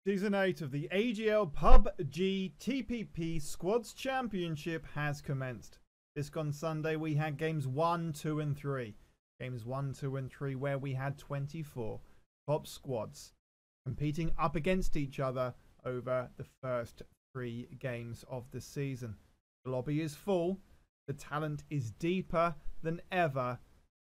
Season 8 of the AGL PUBG TPP Squads Championship has commenced. This gone Sunday we had games 1, 2 and 3. Games 1, 2 and 3 where we had 24 top squads competing up against each other over the first 3 games of the season. The lobby is full, the talent is deeper than ever,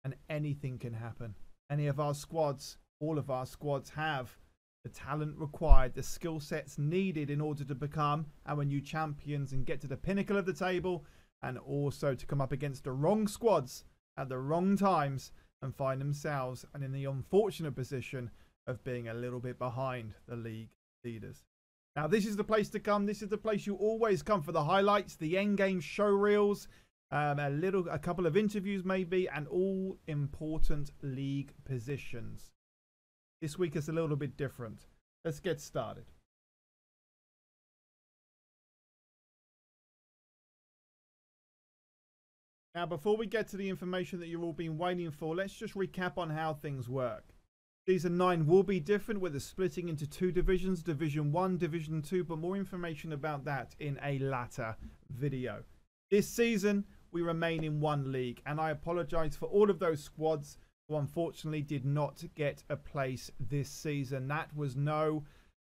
and anything can happen. Any of our squads, all of our squads have the talent required, the skill sets needed in order to become our new champions and get to the pinnacle of the table, and also to come up against the wrong squads at the wrong times and find themselves and in the unfortunate position of being a little bit behind the league leaders. Now this is the place to come. This is the place you always come for the highlights, the end game show reels, a couple of interviews maybe, and all important league positions. This week is a little bit different. Let's get started. Now, before we get to the information that you've all been waiting for, let's just recap on how things work. Season 9 will be different with the splitting into 2 divisions, Division 1, Division 2, but more information about that in a latter video. This season, we remain in 1 league, and I apologize for all of those squads who unfortunately did not get a place this season. That was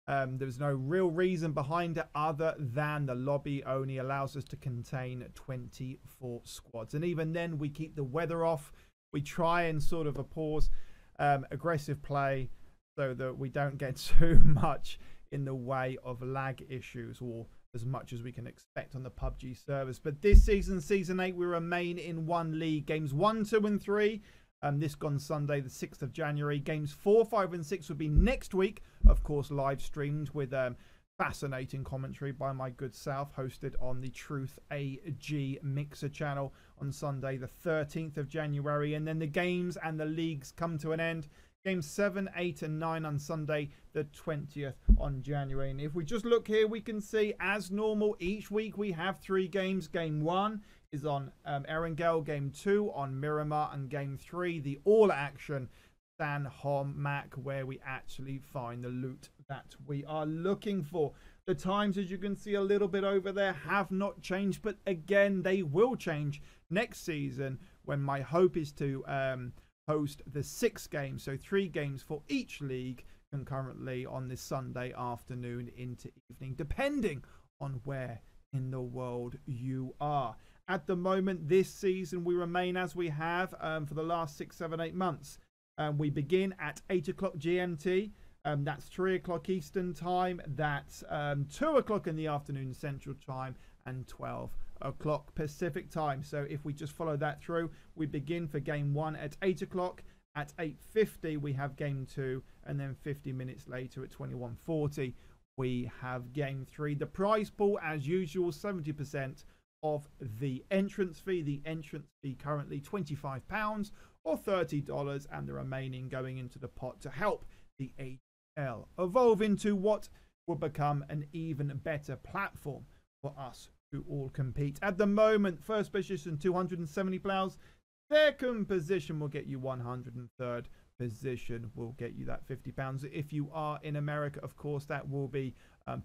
there was no real reason behind it other than the lobby only allows us to contain 24 squads. And even then, we keep the weather off. We try and sort of oppose aggressive play so that we don't get too much in the way of lag issues, or as much as we can expect on the PUBG servers. But this season, Season 8, we remain in 1 league. Games 1, 2 and 3. This gone Sunday, the 6th of January. Games 4, 5 and 6 will be next week. Of course, live streamed with fascinating commentary by my good self, hosted on the Truth AG Mixer channel on Sunday, the 13th of January. And then the games and the leagues come to an end. Games 7, 8 and 9 on Sunday, the 20th on January. And if we just look here, we can see, as normal, each week we have 3 games. Game 1 is on Erangel, Game 2 on Miramar, and Game 3, the all-action San Mac, where we actually find the loot that we are looking for. The times, as you can see a little bit over there, have not changed, but again, they will change next season, when my hope is to host the 6 games, so 3 games for each league concurrently on this Sunday afternoon into evening, depending on where in the world you are. At the moment, this season, we remain as we have for the last 6, 7, 8 months. We begin at 8 o'clock GMT. That's 3 o'clock Eastern time. That's 2 o'clock in the afternoon Central time, and 12 o'clock Pacific time. So if we just follow that through, we begin for game 1 at 8 o'clock. At 8:50, we have game 2. And then 50 minutes later at 21:40, we have game 3. The prize pool, as usual, 70% of the entrance fee. The entrance fee currently £25 or $30, and the remaining going into the pot to help the AGL evolve into what will become an even better platform for us to all compete. At the moment, first position £270, second position will get you 103rd position will get you that £50. If you are in America, of course, that will be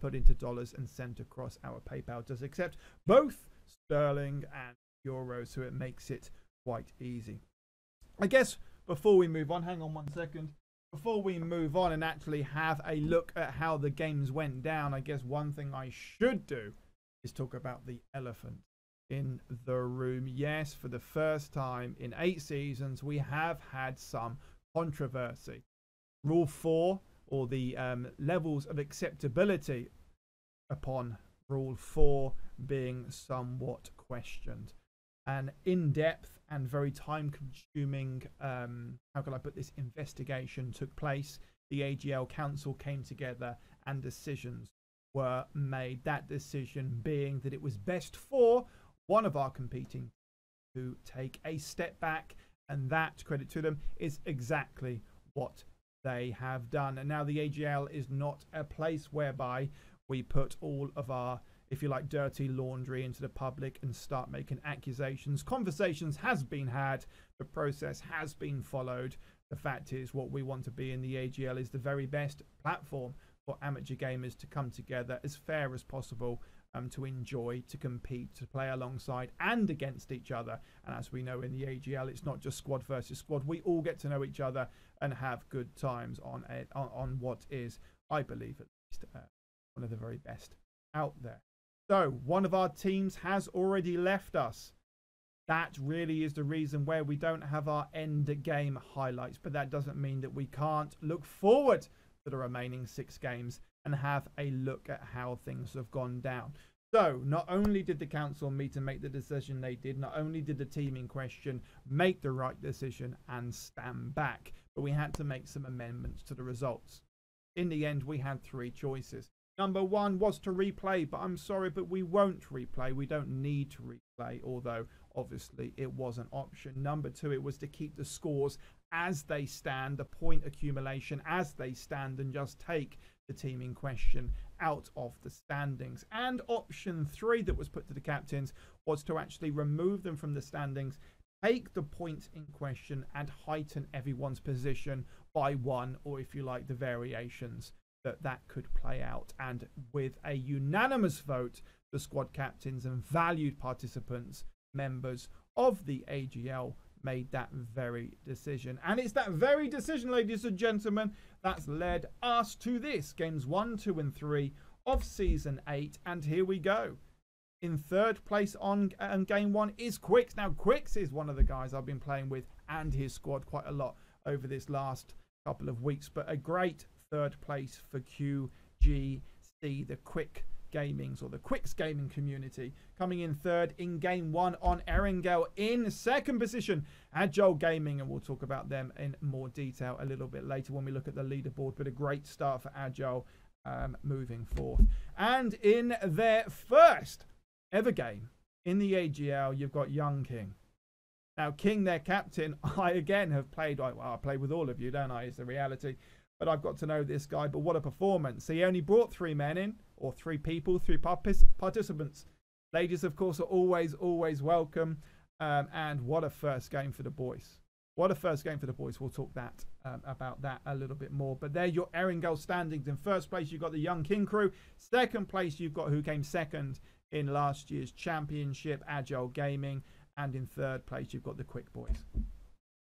put into dollars and sent across. Our PayPal does accept both sterling and euros, so it makes it quite easy. I guess before we move on, hang on 1 second. Before we move on and actually have a look at how the games went down, I guess one thing I should do is talk about the elephant in the room. Yes, for the first time in 8 seasons, we have had some controversy. Rule 4, or the levels of acceptability upon Rule 4 being somewhat questioned. An in-depth and very time-consuming, how can I put this, investigation took place. The AGL Council came together and decisions were made. That decision being that it was best for one of our competing to take a step back, and that, credit to them, is exactly what they have done. And now the AGL is not a place whereby we put all of our, if you like, dirty laundry into the public and start making accusations. Conversations has been had. The process has been followed. The fact is, what we want to be in the AGL is the very best platform for amateur gamers to come together as fair as possible, to enjoy, to compete, to play alongside and against each other. And as we know in the AGL, it's not just squad versus squad. We all get to know each other and have good times on what is, I believe, at least one of the very best out there. So one of our teams has already left us. That really is the reason where we don't have our end game highlights, but that doesn't mean that we can't look forward to the remaining 6 games and have a look at how things have gone down. So not only did the council meet and make the decision they did, not only did the team in question make the right decision and stand back, but we had to make some amendments to the results. In the end, we had 3 choices. Number 1 was to replay, but I'm sorry, but we won't replay. We don't need to replay, although obviously it was an option. Number 2, it was to keep the scores as they stand, the point accumulation as they stand, and just take the team in question out of the standings. And option 3 that was put to the captains was to actually remove them from the standings, take the points in question, and heighten everyone's position by 1, or if you like, the variations that could play out. And with a unanimous vote, the squad captains and valued participants, members of the AGL, made that very decision. And it's that very decision, ladies and gentlemen, that's led us to this, games 1, 2 and 3 of season 8. And here we go. In 3rd place on game 1 is Quicks. Now Quicks is one of the guys I've been playing with and his squad quite a lot over this last couple of weeks, but a great 3rd place for QGC, the Quick Gamings or the Quicks gaming community, coming in 3rd in game 1 on Erangel. In 2nd position, Agile Gaming, and we'll talk about them in more detail a little bit later when we look at the leaderboard, but a great start for Agile moving forth. And in their first ever game in the AGL, you've got Young King. Now King, their captain, I again have played, well, I play with all of you, don't I, is the reality. But I've got to know this guy, but what a performance. He only brought 3 men in, or 3 people, 3 participants. Ladies, of course, are always welcome. And what a first game for the boys. What a first game for the boys. We'll talk about that a little bit more. But there your Erangel standings. In 1st place, you've got the Young King crew. 2nd place, you've got who came 2nd in last year's championship, Agile Gaming. And in 3rd place, you've got the Quick Boys.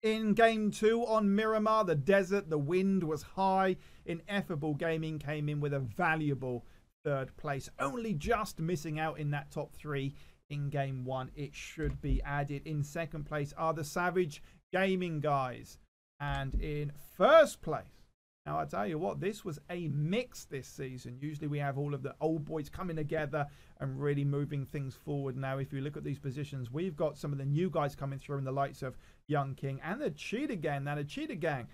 In game 2 on Miramar, the desert, the wind was high. Ineffable Gaming came in with a valuable 3rd place, only just missing out in that top 3 in game 1. It should be added. In 2nd place are the Savage Gaming guys. And in 1st place, now I tell you what, this was a mix this season. Usually we have all of the old boys coming together and really moving things forward. Now, if you look at these positions, we've got some of the new guys coming through in the likes of Young King and the Cheetah Gang. Now, the Cheetah Gang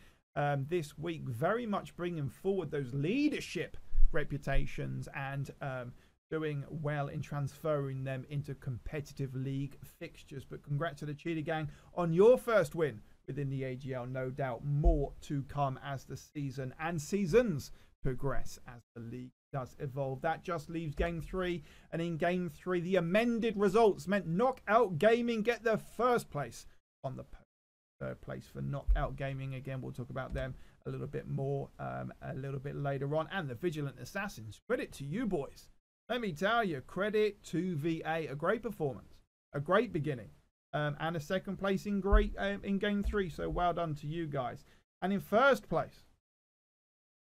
this week very much bringing forward those leadership reputations and doing well in transferring them into competitive league fixtures. But congrats to the Cheetah Gang on your first win within the AGL. No doubt more to come as the season and seasons progress as the league does evolve. That just leaves game 3, and in game 3 the amended results meant Knockout Gaming get their 1st place on the post. 3rd place for Knockout Gaming. Again, we'll talk about them a little bit more a little bit later on. And the Vigilant Assassins, credit to you boys. Let me tell you, credit to VA. A great performance, a great beginning. And a 2nd place in in game 3. So well done to you guys. And in 1st place,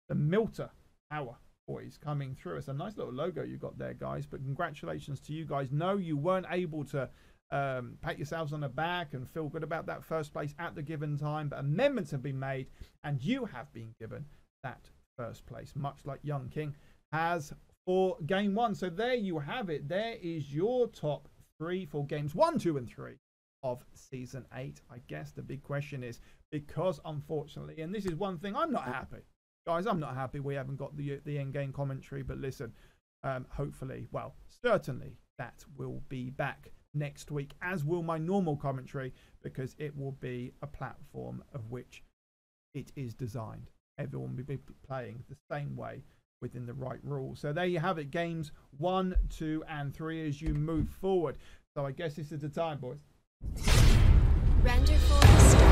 the Milter Power boys coming through. It's a nice little logo you got there, guys. But congratulations to you guys. No, you weren't able to pat yourselves on the back and feel good about that 1st place at the given time. But amendments have been made, and you have been given that 1st place, much like Young King has for game 1. So there you have it. There is your top 3 for games 1, 2 and 3 of season 8. I guess the big question is, because unfortunately, and this is one thing I'm not happy, guys, I'm not happy we haven't got the end game commentary, but listen, hopefully, well, certainly that will be back next week, as will my normal commentary, because it will be a platform of which it is designed. Everyone will be playing the same way within the right rules. So there you have it, games 1, 2 and 3 as you move forward. So I guess this is the time, boys. Render full start.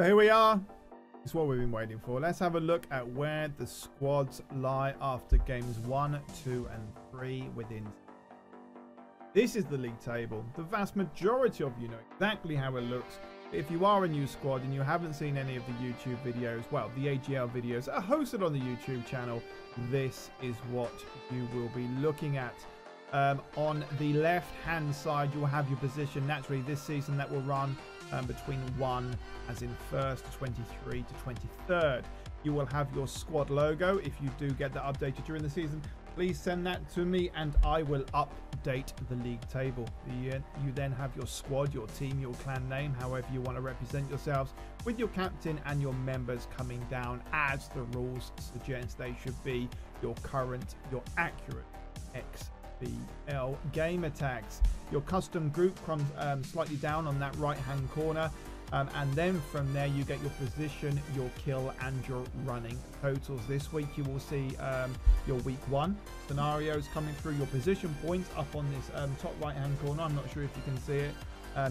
So here we are. It's what we've been waiting for. Let's have a look at where the squads lie after games 1, 2, and 3 within. This is the league table. The vast majority of you know exactly how it looks. If you are a new squad and you haven't seen any of the YouTube videos, well, the AGL videos are hosted on the YouTube channel, this is what you will be looking at. On the left-hand side, you'll have your position. Naturally, this season that will run between 1, as in 1st, 23 to 23rd. You will have your squad logo. If you do get that updated during the season, please send that to me and I will update the league table. You then have your squad, your team, your clan name, however you want to represent yourselves, with your captain and your members coming down as the rules suggest they should be. Your current, your accurate XBL gamer tags. Your custom group comes slightly down on that right hand corner. And then from there you get your position, your kill and your running totals. This week you will see your week 1 scenarios coming through, your position points up on this top right hand corner. I'm not sure if you can see it.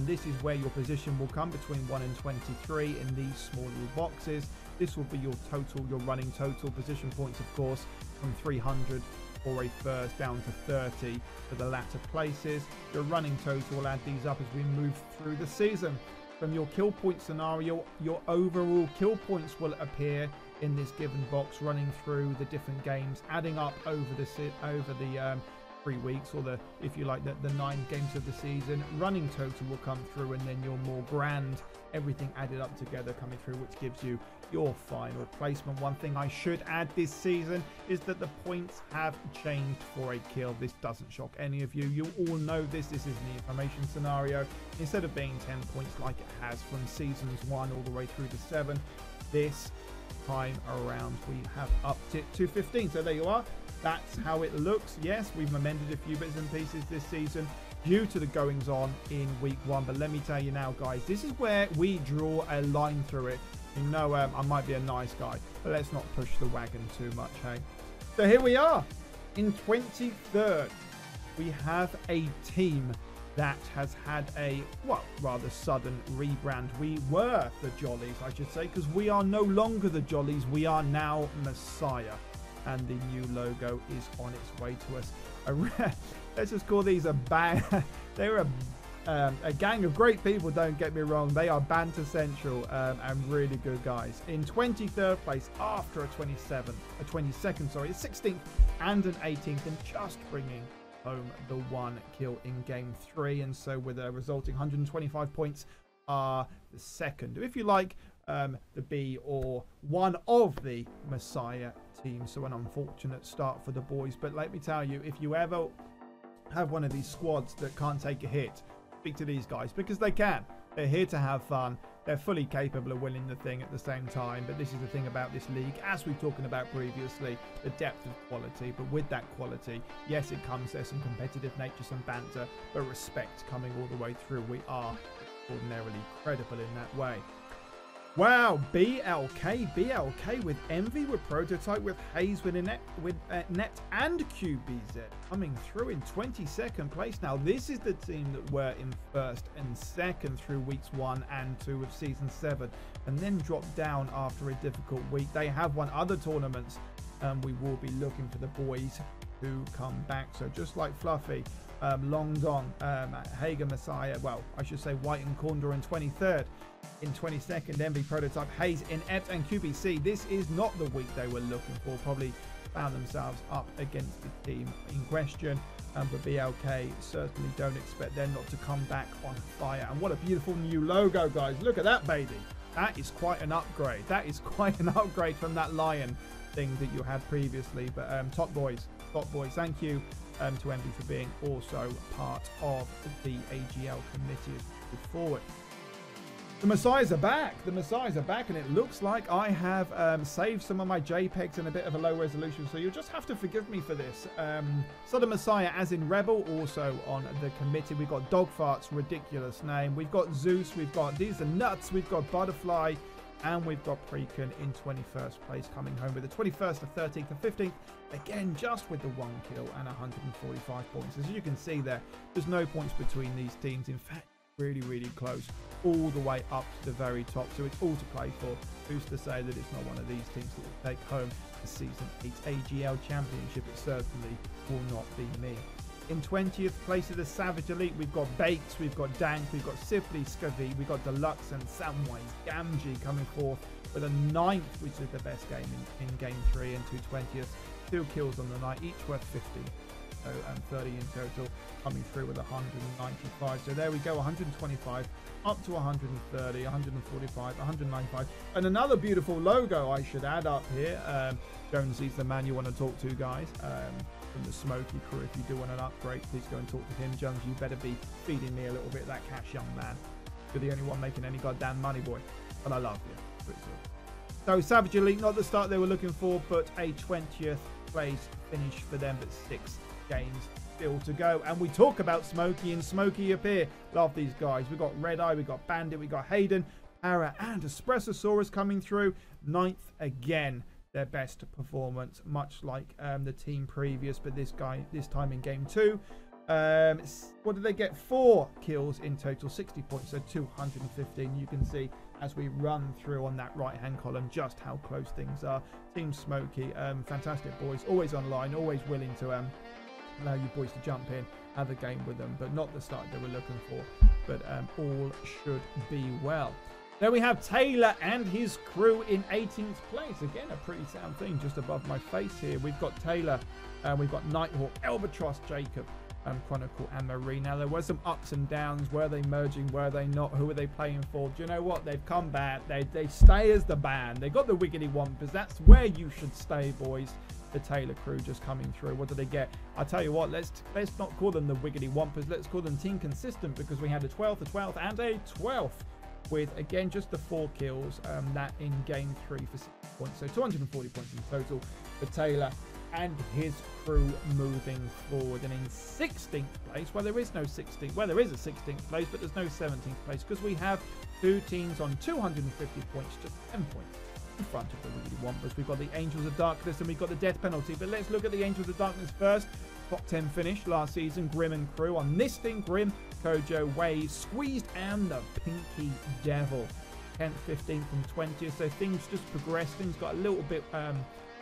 This is where your position will come between 1 and 23 in these small little boxes. This will be your total, your running total. Position points, of course, from 300 for a first down to 30 for the latter places. Your running total will add these up as we move through the season. From your kill point scenario, your overall kill points will appear in this given box, running through the different games, adding up over the 3 weeks, or if you like, the 9 games of the season. Running total will come through, and then your more grand, everything added up together coming through, which gives you your final placement. One thing I should add this season is that the points have changed for a kill. This doesn't shock any of you. You all know this. This is the information scenario. Instead of being 10 points like it has from seasons 1 all the way through to 7, this time around we have upped it to 15. So there you are. That's how it looks. Yes, we've amended a few bits and pieces this season due to the goings on in week 1. But let me tell you now, guys, this is where we draw a line through it. You know, I might be a nice guy, but let's not push the wagon too much, hey? So here we are. In 23rd, we have a team that has had a, well, rather sudden rebrand. We were the Jollies, I should say, because we are no longer the Jollies. We are now Messiah. And the new logo is on its way to us. Let's just call these a bang. They're a gang of great people, don't get me wrong. They are banter central and really good guys. In 23rd place after a 22nd, a 16th and an 18th, and just bringing home the 1 kill in game 3. And so with a resulting 125 points are the second, if you like, the B or one of the Messiah teams. So an unfortunate start for the boys, but let me tell you, if you ever have one of these squads that can't take a hit, speak to these guys, because they can. They're here to have fun. They're fully capable of winning the thing at the same time. But this is the thing about this league, as we've talked about previously, the depth of quality. But with that quality, yes, it comes, there's some competitive nature, some banter, but respect coming all the way through. We are extraordinarily credible in that way. Wow, BLK with Envy, with Prototype, with Hayes, with Net and QBZ coming through in 22nd place. Now, this is the team that were in 1st and 2nd through weeks 1 and 2 of season 7, and then dropped down after a difficult week. They have won other tournaments, and we will be looking for the boys who come back. So just like Fluffy, Long Dong, Hager Messiah, well, I should say White and Condor in 23rd. In 22nd, Envy, Prototype, Hayes in Ept, and QBC. This is not the week they were looking for. Probably found themselves up against the team in question. But BLK certainly don't expect them not to come back on fire. And what a beautiful new logo, guys. Look at that, baby. That is quite an upgrade. That is quite an upgrade from that lion thing that you had previously. But top boys, thank you to Envy for being also part of the AGL committee forward. The Messiahs are back. The Messiahs are back, and it looks like I have saved some of my JPEGs in a bit of a low resolution, so you'll just have to forgive me for this. So the Messiah, as in Rebel, also on the committee. We've got Dogfart's ridiculous name. We've got Zeus. We've got These Are Nuts. We've got Butterfly, and we've got Precon in 21st place, coming home with the 21st, the 13th, and 15th. Again, just with the 1 kill and 145 points. As you can see there, there's no points between these teams. In fact, really, really close all the way up to the very top. So it's all to play for. Who's to say that it's not one of these teams that will take home the Season 8 AGL Championship? It certainly will not be me. In 20th place of the Savage Elite, we've got Bakes, we've got Dank, we've got Sibley, Scavy, we've got Deluxe and Samwise Gamgee coming forth with a 9th, which is the best game in Game 3, and 220th. 2 kills on the night, each worth 50. So, 30 in total, coming through with 195. So there we go, 125 up to 130, 145, 195. And another beautiful logo I should add up here. Jonesy's the man you want to talk to, guys. From the Smoky crew. If you do want an upgrade, please go and talk to him. Jones, you better be feeding me a little bit of that cash, young man. You're the only one making any goddamn money, boy. But I love you. So Savage Elite, not the start they were looking for, but a 20th place finish for them, but 6 games still to go. And we talk about Smoky, and Smoky appear. Love these guys. We got Red Eye, we got Bandit, we got Hayden, Para, and Espressosaurus coming through. 9th again. Their best performance, much like the team previous, but this time in Game 2. What did they get? 4 kills in total, 60 points, so 215. You can see as we run through on that right-hand column just how close things are. Team Smoky, fantastic boys, always online, always willing to allow you boys to jump in, have a game with them, but not the start they were looking for. But all should be well. There we have Taylor and his crew in 18th place. Again, a pretty sound thing just above my face here. We've got Taylor, we've got Nighthawk, Albatross, Jacob, Chronicle, and Marie. Now, there were some ups and downs. Were they merging? Were they not? Who are they playing for? Do you know what? They've come back. They stay as the band. They got the Wiggity Wampers. That's where you should stay, boys. The Taylor crew just coming through. What do they get? I'll tell you what, let's not call them the Wiggity Wampers. Let's call them Team Consistent, because we had a 12th, a 12th, and a 12th. With, again, just the 4 kills, that in Game 3 for 60 points. So 240 points in total for Taylor and his crew moving forward. And in 16th place, well, there is no 16th. Well, there is a 16th place, but there's no 17th place, because we have 2 teams on 250 points, just 10 points in front of the Wiggity Wampers. We've got the Angels of Darkness and we've got the Death Penalty. But let's look at the Angels of Darkness first. Top 10 finish last season, Grim and crew. On this thing, Grim, Kojo, Waze, Squeezed, and the Pinky Devil. 10th, 15th, and 20th. So things just progressed. Things got a little bit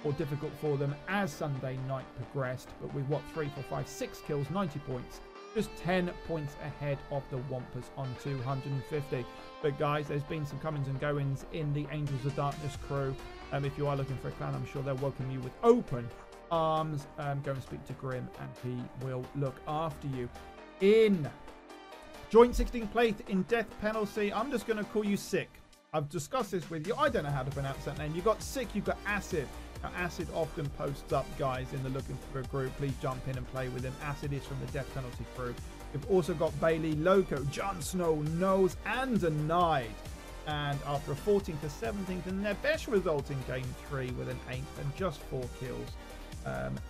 more difficult for them as Sunday night progressed. But with what, 3, 4, 5, 6 kills, 90 points. Just 10 points ahead of the Wampers on 250. But guys, there's been some comings and goings in the Angels of Darkness crew. If you are looking for a clan, I'm sure they'll welcome you with open arms. Go and speak to Grim and he will look after you. In joint 16th place in Death Penalty, I'm just going to call you Sick. I've discussed this with you. I don't know how to pronounce that name. You've got Sick, you've got Acid. Now, Acid often posts up guys in the looking for a group. Please jump in and play with him. Acid is from the Death Penalty crew. You've also got Bailey, Loco, Jon Snow, Nose, and Denied. And after a 14th to 17th in their best result in Game 3 with an 8th and just 4 kills.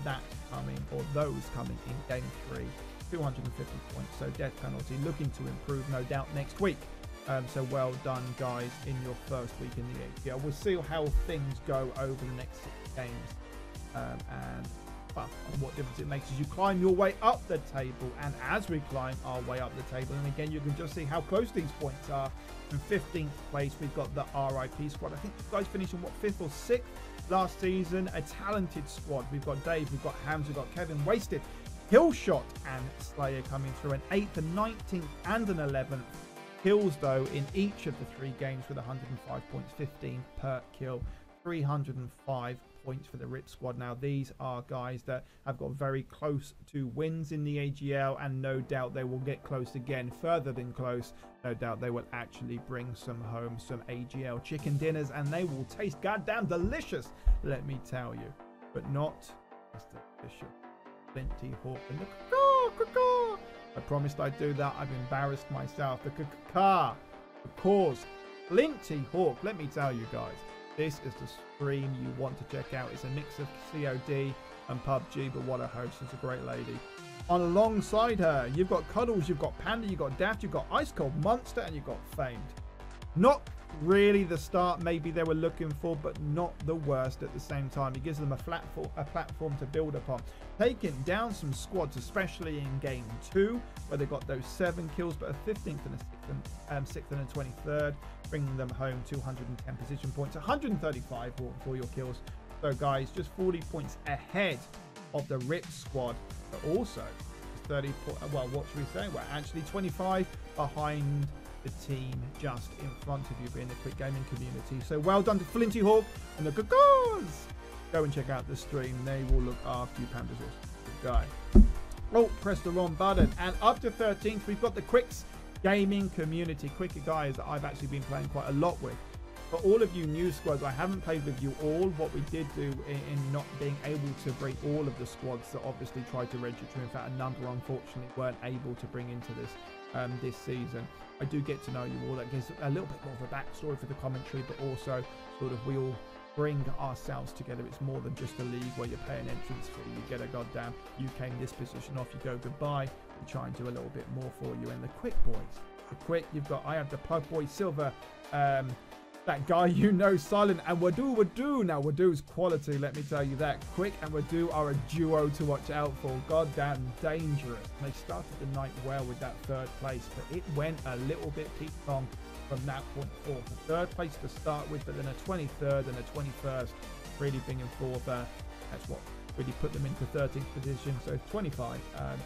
That coming, or those coming in Game 3, 250 points. So Death Penalty looking to improve, no doubt, next week. So well done, guys, in your first week in the AGL. We'll see how things go over the next 6 games. And well, what difference it makes as you climb your way up the table. And as we climb our way up the table, and again, you can just see how close these points are. In 15th place, we've got the RIP squad. I think you guys finished in, what, 5th or 6th? Last season, a talented squad. We've got Dave, we've got Hams, we've got Kevin, Wasted, Killshot, and Slayer coming through an 8th, a 19th, and an 11th. Kills, though, in each of the 3 games with 105 points, 15 per kill, 305 points for the RIP squad. Now, these are guys that have got very close to wins in the AGL, and no doubt they will get close again, further than close. No doubt they will actually bring some home, some AGL chicken dinners, and they will taste goddamn delicious, let me tell you. But not as delicious. Flinty Hawk and the caw. I promised I'd do that. I've embarrassed myself. The caw. Of course, Flinty Hawk. Let me tell you guys, this is the stream you want to check out. It's a mix of COD and PUBG, but what a host. She's a great lady. On alongside her, you've got Cuddles, you've got Panda, you've got Daft, you've got Ice Cold Monster, and you've got Famed. Not really the start maybe they were looking for, but not the worst at the same time. It gives them a platform to build upon. Taking down some squads, especially in game 2, where they got those 7 kills, but a 15th and a 6th and a 23rd, bringing them home 210 position points, 135 for your kills. So guys, just 40 points ahead of the RIP squad, but also 30, well, what should we say? Well, actually 25 behind the team just in front of you, being the quick gaming community. So well done to Flinty Hawk and the Gagos. Go and check out the stream. They will look after you, Pandas. Good guy. Oh, press the wrong button. And up to 13th, we've got the Quicks gaming community. Quicker guys that I've actually been playing quite a lot with. For all of you new squads, I haven't played with you all. What we did do in not being able to bring all of the squads that obviously tried to register, in fact a number unfortunately weren't able to bring into this season. I do get to know you all. That gives a little bit more of a backstory for the commentary, but also sort of we all bring ourselves together. It's more than just a league where you pay an entrance fee, you get a goddamn, you came this position, off you go, goodbye. We try and do a little bit more for you. And the Quick boys, the Quick, I have the Pug Boy Silver, that guy you know, Silent, and Wadu. Now Wadu's quality, let me tell you that. Quick and Wadu are a duo to watch out for. Goddamn dangerous. And they started the night well with that 3rd place, but it went a little bit peak-pong from that point forth. The 3rd place to start with, but then a 23rd and a 21st really being in 4th. That's what really put them into 13th position. So 25,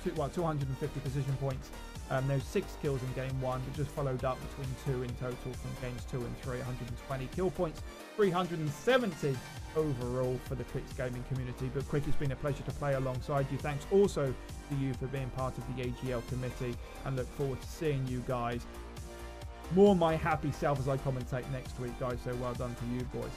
250 position points. There's 6 kills in game 1, but just followed up between 2 in total from games 2 and 3. 120 kill points, 370 overall for the Quicks gaming community. But Quick, it's been a pleasure to play alongside you. Thanks also to you for being part of the AGL committee, and look forward to seeing you guys more my happy self as I commentate next week, guys. So well done to you boys.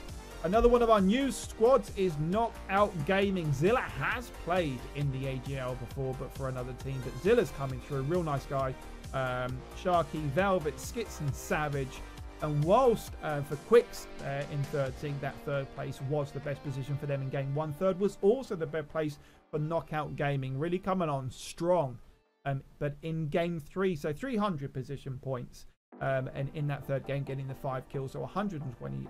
Another one of our new squads is Knockout Gaming. Zilla has played in the AGL before, but for another team. But Zilla's coming through. Real nice guy. Sharky, Velvet, Skits and Savage. And whilst for Quicks in 13th, that 3rd place was the best position for them in game 1. 3rd was also the best place for Knockout Gaming. Really coming on strong. But in game 3, so 300 position points. And in that 3rd game, getting the 5 kills. So 120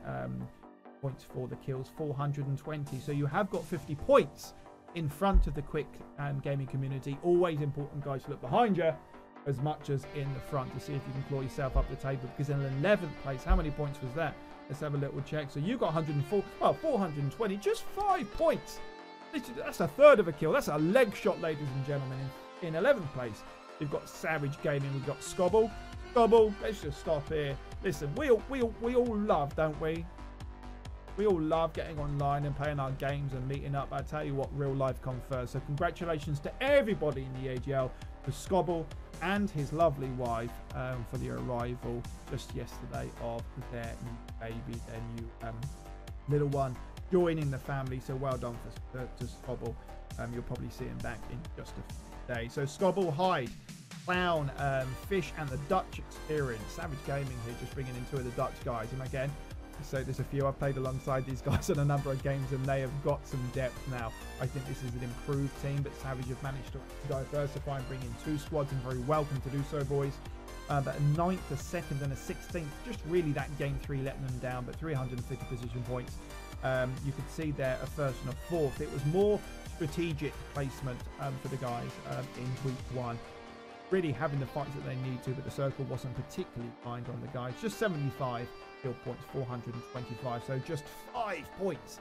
points for the kills, 420. So you have got 50 points in front of the Quick gaming community. Always important, guys, to look behind you as much as in the front to see if you can claw yourself up the table, because in 11th place, how many points was that? Let's have a little check. So you got 420, just 5 points. That's a 1/3 of a kill. That's a leg shot, ladies and gentlemen. In 11th place, we've got Savage Gaming. We've got Scobble. Let's just stop here. Listen, we all love, don't we? We all love getting online and playing our games and meeting up. I tell you what, real life comes first. So congratulations to everybody in the AGL, to Scobble and his lovely wife for the arrival just yesterday of their new baby, their new little one joining the family. So well done to Scobble. You'll probably see him back in just a few days. So Scobble, Hyde, Clown, Fish and the Dutch Experience. Savage Gaming here, just bringing in 2 of the Dutch guys. And again, so there's a few. I've played alongside these guys on a number of games, and they have got some depth now. I think this is an improved team, but Savage have managed to diversify and bring in 2 squads, and very welcome to do so, boys. But a 9th, a 2nd, and a 16th. Just really that game 3 letting them down, but 350 position points. You could see there a 1st and a 4th. It was more strategic placement for the guys in week 1. Really having the fights that they need to, but the circle wasn't particularly kind on the guys. Just 75 kill points, 425. So just 5 points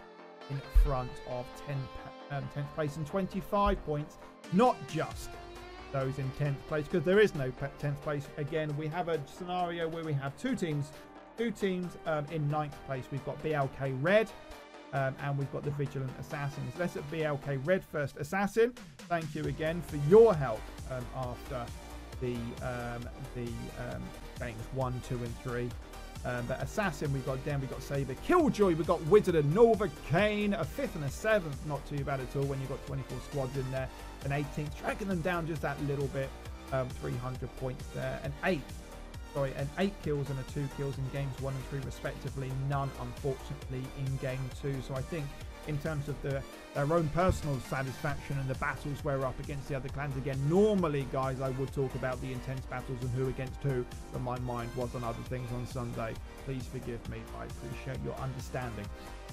in front of 10th place, and 25 points, not just those in 10th place, because there is no 10th place. Again, we have a scenario where we have two teams in 9th place. We've got BLK Red and we've got the Vigilant Assassins. Let's at BLK Red first. Assassin, thank you again for your help after the games 1, 2 and 3. But Assassin, we've got Saber, Killjoy, we've got Wizard and Nova Kane, a 5th and a 7th, not too bad at all when you've got 24 squads in there. An 18th, dragging them down just that little bit, 300 points there. An 8 kills and a 2 kills in games 1 and 3 respectively. None, unfortunately, in game 2. So I think in terms of their own personal satisfaction and the battles we're up against the other clans. Again, normally, guys, I would talk about the intense battles and who against who, but my mind was on other things on Sunday. Please forgive me. I appreciate your understanding.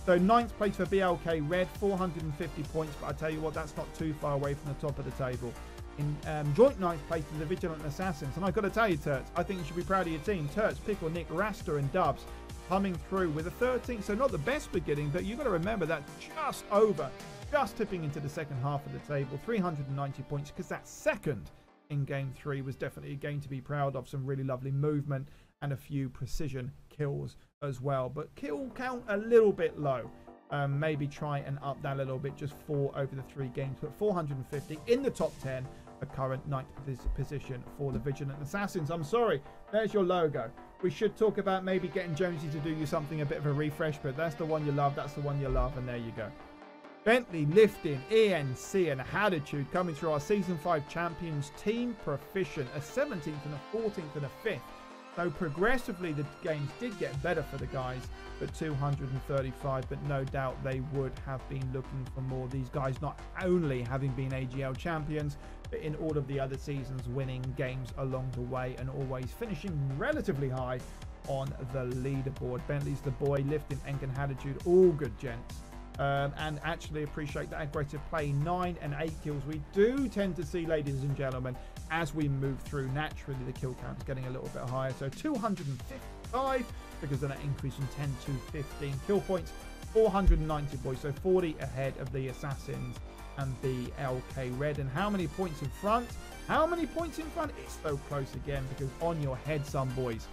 So 9th place for BLK Red, 450 points, but I tell you what, that's not too far away from the top of the table. In joint 9th place to the Vigilant Assassins, and I've got to tell you, Turts, I think you should be proud of your team. Turts, Pickle, Nick, Rasta and Dubs coming through with a 13th, so not the best beginning, but you've got to remember that just tipping into the second half of the table, 390 points, because that second in game 3 was definitely a game to be proud of. Some really lovely movement and a few precision kills as well, but kill count a little bit low. Maybe try and up that a little bit, just 4 over the 3 games, but 450 in the top 10, a current 9th position for the Vigilant Assassins. I'm sorry, there's your logo. We should talk about maybe getting Jonesy to do you something, a bit of a refresh, but that's the one you love, that's the one you love, and there you go. Bentley, Lifting, ENC and Attitude coming through our Season 5 champions, Team Proficient, a 17th and a 14th and a 5th. So progressively the games did get better for the guys, but 235, but no doubt they would have been looking for more. These guys not only having been AGL champions, but in all of the other seasons winning games along the way and always finishing relatively high on the leaderboard. Bentley's the boy, Lifting, Enken, Attitude, all good gents. And actually appreciate that aggressive play. 9 and 8 kills we do tend to see, ladies and gentlemen, as we move through. Naturally the kill count is getting a little bit higher, so 255 because of that increase from 10 to 15 kill points. 490 boys, so 40 ahead of the Assassins and the LK Red. And how many points in front? How many points in front? It's so close again, because on your head, some boys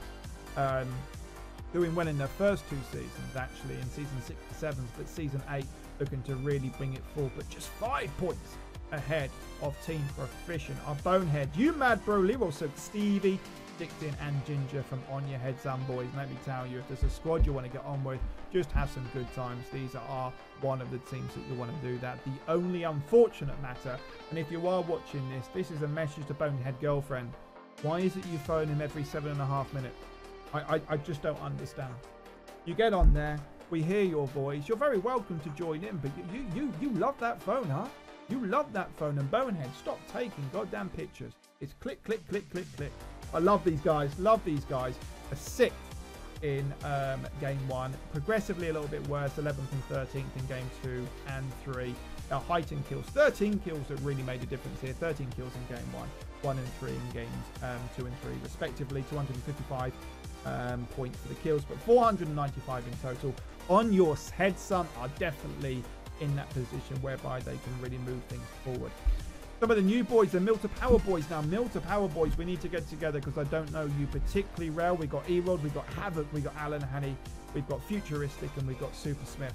doing well in their first 2 seasons, actually, in season 6 to 7, but season 8 looking to really bring it forward, but just 5 points ahead of Team Proficient. Our Bonehead, You Mad Bro, Leroy Silk, Stevie, Dictin and Ginger from On Your Head, some boys. Let me tell you, if there's a squad you want to get on with, just have some good times. These are one of the teams that you want to do that. The only unfortunate matter, and if you are watching this is a message to Bonehead girlfriend. Why is it you phone him every 7.5 minutes? I just don't understand. You get on there, we hear your voice, you're very welcome to join in, but you love that phone, huh? You love that phone. And Bonehead, stop taking goddamn pictures. It's click, click, click, click, click. I love these guys, love these guys. A 6th in game 1, progressively a little bit worse, 11th and 13th in game 2 and 3. Our heightened kills, 13 kills that really made a difference here. 13 kills in game 1, 1 and 3 in games 2 and 3 respectively. 255 points for the kills, but 495 in total. On Your Head, son are definitely in that position whereby they can really move things forward. Some of the new boys, the Milter Power Boys. Now, Milter Power Boys, we need to get together because I don't know you particularly well. We got Erod, we got Havoc, we got Alan Hanny, we've got Futuristic, and we've got Super Smith.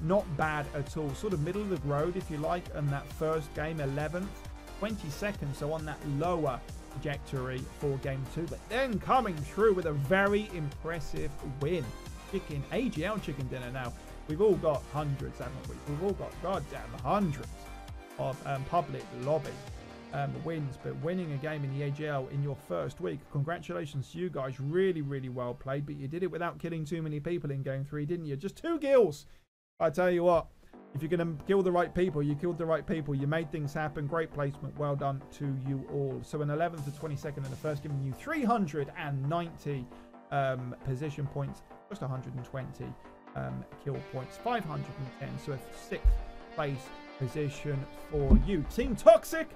Not bad at all. Sort of middle of the road, if you like, in that first game, 11th, 22nd, so on that lower trajectory for game 2. But then coming through with a very impressive win. AGL chicken dinner. Now, we've all got hundreds, haven't we? We've all got goddamn hundreds of public lobby wins, but winning a game in the AGL in your first week, congratulations to you guys. Really, really well played, but you did it without killing too many people in game 3, didn't you? Just 2 kills. I tell you what, if you're going to kill the right people, you killed the right people. You made things happen. Great placement. Well done to you all. So an 11th to 22nd in the first, giving you 390 position points, just 120 kill points, 510. So a 6th place position for you. Team Toxic.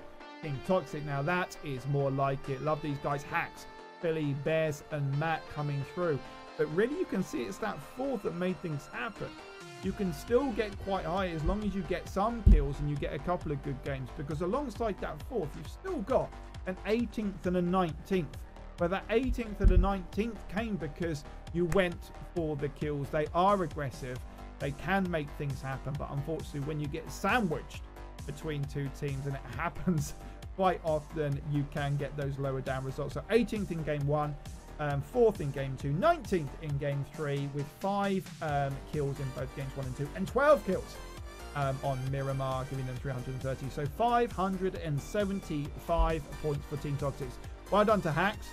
Team Toxic. Now that is more like it. Love these guys. Hacks, Billy, Bears and Matt coming through. But really you can see it's that 4th that made things happen. You can still get quite high as long as you get some kills and you get a couple of good games, because alongside that 4th you've still got an 18th and a 19th. But that 18th and the 19th came because you went for the kills. They are aggressive. They can make things happen, but unfortunately when you get sandwiched between 2 teams, and it happens quite often, you can get those lower down results. So 18th in game 1, 4th in game 2, 19th in game 3, with 5 kills in both games 1 and 2, and 12 kills on Miramar, giving them 330. So 575 points for Team Toxics. Well done to Hacks.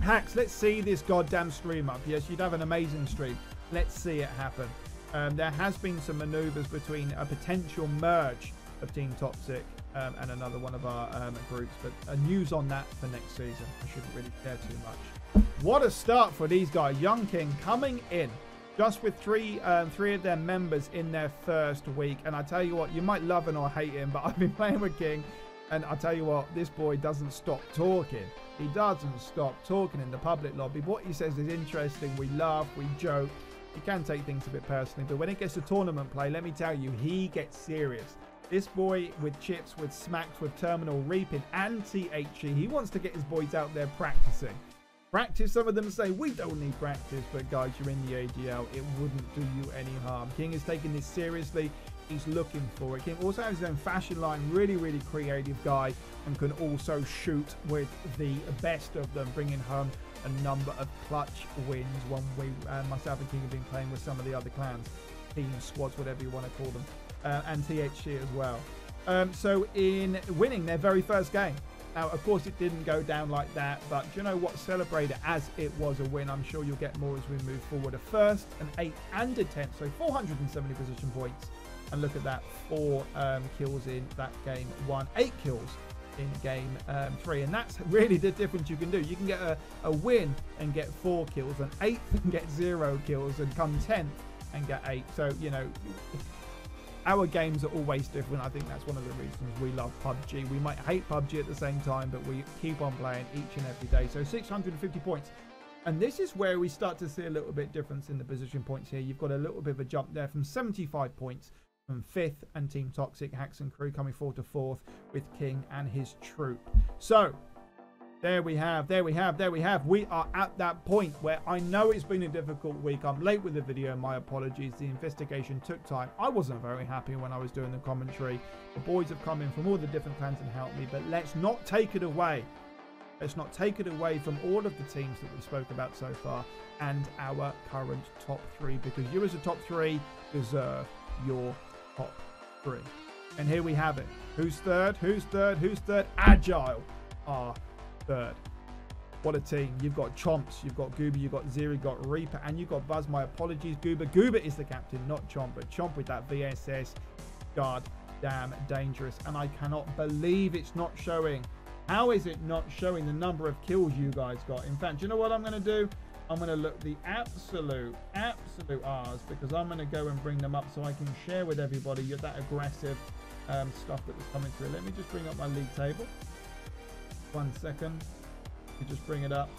Hacks, let's see this goddamn stream up. Yes, you'd have an amazing stream. Let's see it happen. There has been some maneuvers between a potential merge of Team Toxic and another one of our groups, but news on that for next season. I shouldn't really care too much. What a start for these guys. Young King coming in just with three of their members in their first week. And I tell you what, you might love him or hate him, but I've been playing with King, and I tell you what, this boy doesn't stop talking. He doesn't stop talking in the public lobby. What he says is interesting. We laugh, we joke. He can take things a bit personally, but when it gets to tournament play, let me tell you, he gets serious. This boy with chips, with smacks, with terminal reaping and THE, he wants to get his boys out there practicing. Practice, some of them say, we don't need practice, but guys, you're in the AGL, it wouldn't do you any harm. King is taking this seriously. He's looking for it. King also has his own fashion line, really, really creative guy, and can also shoot with the best of them, bringing home a number of clutch wins. One we, myself and King have been playing with some of the other clans, teams, squads, whatever you want to call them, and THE as well. So in winning their very first game, now, of course, it didn't go down like that, but do you know what? Celebrate it as it was a win. I'm sure you'll get more as we move forward. A first, an 8th, and a 10th, so 470 position points. And look at that, 4 kills in that game 1, 8 kills in game 3. And that's really the difference you can do. You can get a win and get 4 kills, an 8th and get 0 kills, and come 10th and get 8. So, you know, our games are always different. I think that's one of the reasons we love PUBG. We might hate PUBG at the same time, but we keep on playing each and every day. So 650 points. And this is where we start to see a little bit difference in the position points here. You've got a little bit of a jump there from 75 points from 5th, and Team Toxic, Hacks and Crew coming 4th to 4th with King and his troop. So there we have. We are at that point where I know it's been a difficult week. I'm late with the video. My apologies. The investigation took time. I wasn't very happy when I was doing the commentary. The boys have come in from all the different clans and helped me, but let's not take it away. Let's not take it away from all of the teams that we spoke about so far and our current top 3, because you as a top 3 deserve your top 3. And here we have it. Who's third? Who's third? Who's third? Agile are third. What a team. You've got Chomps, you've got Goober, you've got Zero, you've got Reaper, and you've got Buzz. My apologies, Goober. Goober is the captain, not Chomp, but Chomp with that VSS. God damn dangerous. And I cannot believe it's not showing. How is it not showing the number of kills you guys got? In fact, do you know what I'm going to do? I'm going to look the absolute R's, because I'm going to go and bring them up so I can share with everybody that aggressive stuff that was coming through. Let me just bring up my league table. 1 second. You just bring it up.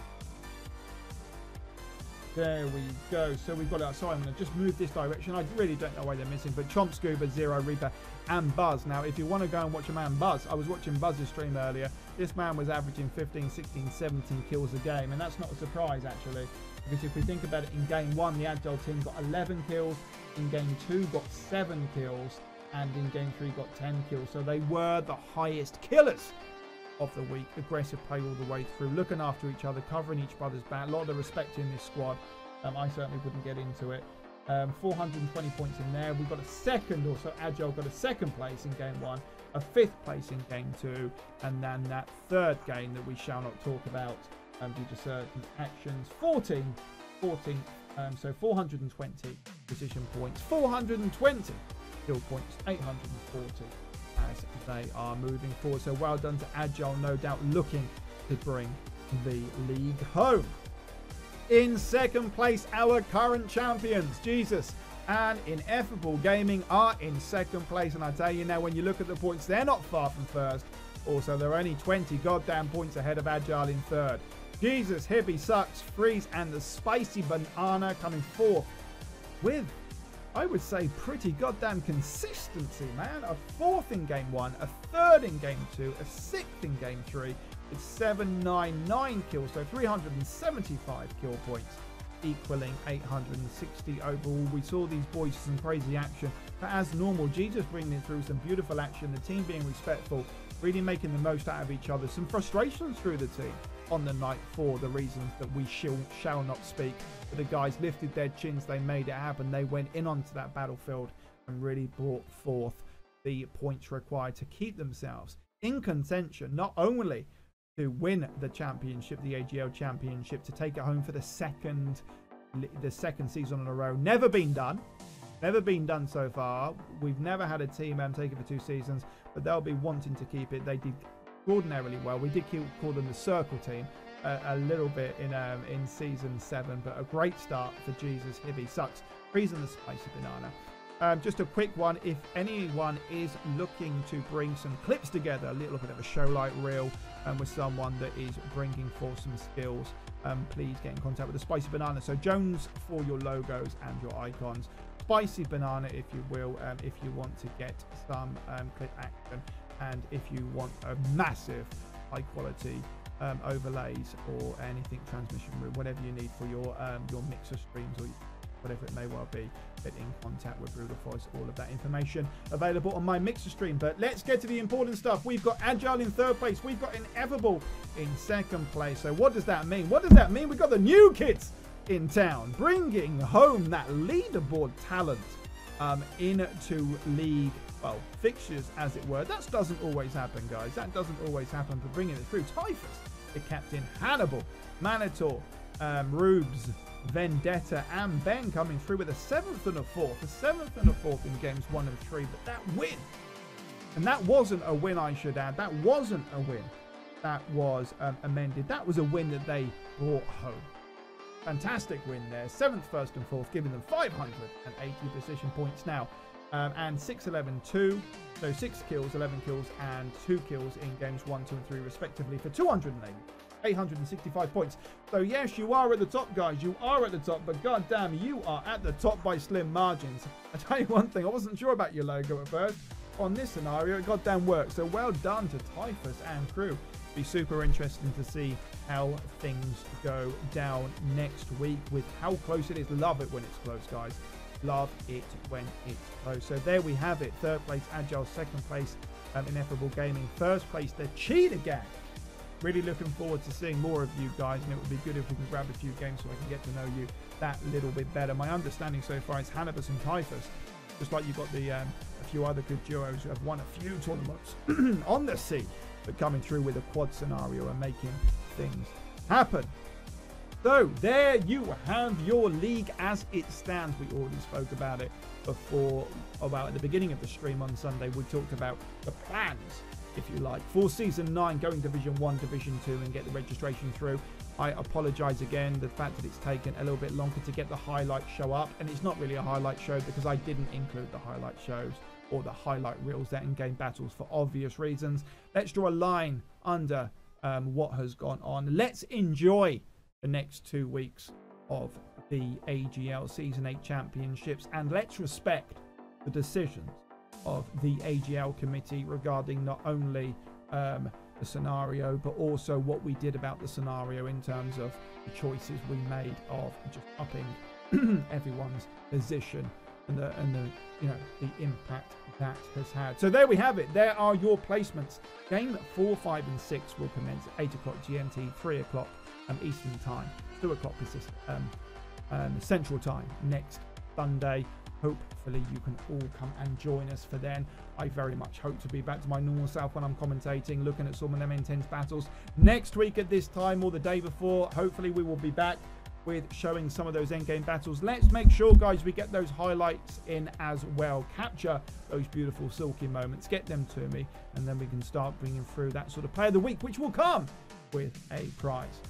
There we go. So we've got it. Sorry, I'm going to just move this direction. I really don't know why they're missing, but Chomp, Scuba, Zero, Reaper, and Buzz. Now, if you want to go and watch a man Buzz, I was watching Buzz's stream earlier. This man was averaging 15, 16, 17 kills a game, and that's not a surprise, actually, because if we think about it, in game 1, the Agile team got 11 kills, in game 2 got 7 kills, and in game 3 got 10 kills. So they were the highest killers of the week. Aggressive play all the way through, looking after each other, covering each other's back. A lot of respect in this squad. I certainly wouldn't get into it. 420 points in there. We've got a second, also Agile got a 2nd place in game 1, a 5th place in game 2, and then that 3rd game that we shall not talk about due to certain actions. 14, so 420 position points, 420 kill points, 840 as they are moving forward. So well done to Agile, no doubt looking to bring the league home. In 2nd place, our current champions, Jesus and Ineffable Gaming, are in 2nd place. And I tell you now, when you look at the points, they're not far from 1st. Also, they're only 20 goddamn points ahead of Agile in 3rd. Jesus, Hippie Sucks, Freeze, and the Spicy Banana coming 4th with, I would say, pretty goddamn consistency, man. A 4th in game 1, a 3rd in game 2, a 6th in game 3. It's 799 kills, so 375 kill points, equaling 860 overall. We saw these boys some crazy action, but as normal, Jesus bringing through some beautiful action, the team being respectful, really making the most out of each other. Some frustrations through the team on the night for the reasons that we shall not speak. But the guys lifted their chins, they made it happen, they went in onto that battlefield and really brought forth the points required to keep themselves in contention, not only to win the championship, the AGL championship, to take it home for the second season in a row. Never been done. Never been done so far. We've never had a team take it for 2 seasons, but they'll be wanting to keep it. They did extraordinarily well. We did call them the Circle Team a little bit in season 7, but a great start for Jesus Hibby Sucks. Freezing the Spicy Banana. Just a quick one. If anyone is looking to bring some clips together, a little bit of a show like reel, with someone that is bringing forth some skills, please get in contact with the Spicy Banana. So Jones for your logos and your icons. Spicy Banana, if you will, if you want to get some clip action, and if you want a massive high quality overlays or anything, transmission room, whatever you need for your mixer streams or whatever it may well be, get in contact with Brutal Voice. All of that information available on my mixer stream. But let's get to the important stuff. We've got Agile in 3rd place. We've got Ineffable in 2nd place. So what does that mean? What does that mean? We've got the new kids in town, bringing home that leaderboard talent into league, well, fixtures, as it were. That doesn't always happen, guys. That doesn't always happen, but bringing it through. Typhus, the captain, Hannibal, Manitor, Rubes, Vendetta, and Ben coming through with a 7th and a 4th. A 7th and a 4th in games 1 and 3, but that win, and that wasn't a win, I should add. That wasn't a win. That was amended. That was a win that they brought home. Fantastic win there. 7th, 1st, and 4th, giving them 580 position points now. And 6-11-2. So 6 kills, 11 kills, and 2 kills in games 1, 2, and 3, respectively, for 865 points. So yes, you are at the top, guys. You are at the top, but goddamn, you are at the top by slim margins. I tell you one thing, I wasn't sure about your logo at first. On this scenario, it goddamn worked. So well done to Typhus and crew. Be super interesting to see how things go down next week with how close it is. Love it when it's close, guys. Love it when it's close. So there we have it. 3rd place, Agile. 2nd place, Ineffable Gaming. 1st place, the Cheetah Gang. Really looking forward to seeing more of you guys, and it would be good if we can grab a few games so I can get to know you that little bit better. My understanding so far is Hannibus and Typhus, just like you've got the a few other good duos who have won a few tournaments on the sea, but coming through with a quad scenario and making things happen. So there you have your league as it stands. We already spoke about it before, about at the beginning of the stream on Sunday. We talked about the plans, if you like, for season 9, going Division 1, Division 2, and get the registration through. I apologize again, the fact that it's taken a little bit longer to get the highlight show up, and it's not really a highlight show because I didn't include the highlight shows or the highlight reels, that in-game battles, for obvious reasons. Let's draw a line under what has gone on. Let's enjoy the next 2 weeks of the AGL Season 8 Championships, and let's respect the decisions of the AGL committee regarding not only the scenario, but also what we did about the scenario in terms of the choices we made of just upping everyone's position and the you know, the impact that has had. So there we have it. There are your placements. Game 4, 5, and 6 will commence at 8 o'clock GMT, 3 o'clock Eastern Time, 2 o'clock Central Time next Sunday. Hopefully you can all come and join us for then. I very much hope to be back to my normal self when I'm commentating, looking at some of them intense battles next week at this time or the day before. Hopefully we will be back with showing some of those endgame battles. Let's make sure, guys, we get those highlights in as well. Capture those beautiful silky moments, get them to me, and then we can start bringing through that sort of player of the week, which will come with a prize.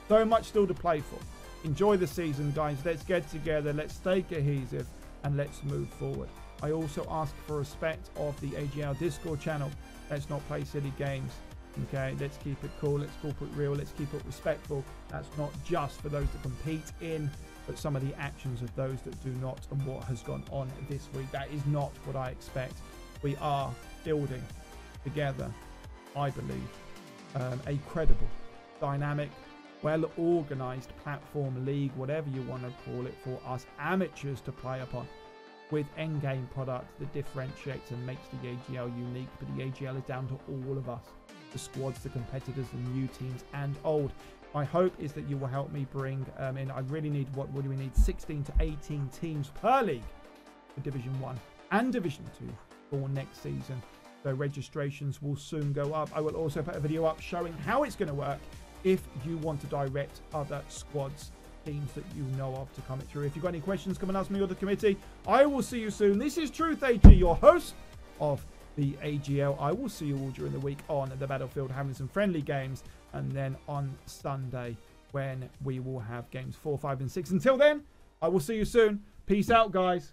So much still to play for. Enjoy the season, guys. Let's get together, let's stay cohesive, and let's move forward. I also ask for respect of the AGL Discord channel. Let's not play silly games. Okay, let's keep it cool, let's keep it real, let's keep it respectful. That's not just for those that compete in, but some of the actions of those that do not, and what has gone on this week. That is not what I expect. We are building together, I believe, a credible, dynamic, well-organized platform league, whatever you want to call it, for us amateurs to play upon, with endgame product that differentiates and makes the AGL unique. But the AGL is down to all of us, the squads, the competitors, the new teams, and old. My hope is that you will help me bring in, I really need, what do we need, 16 to 18 teams per league for Division 1 and Division 2 for next season. So registrations will soon go up. I will also put a video up showing how it's going to work if you want to direct other squads teams that you know of to comment through. If you've got any questions, come and ask me or the committee. I will see you soon. This is Truth AG, your host of the AGL. I will see you all during the week on the battlefield, having some friendly games, and then on Sunday when we will have games 4, 5, and 6. Until then, I will see you soon. Peace out, guys.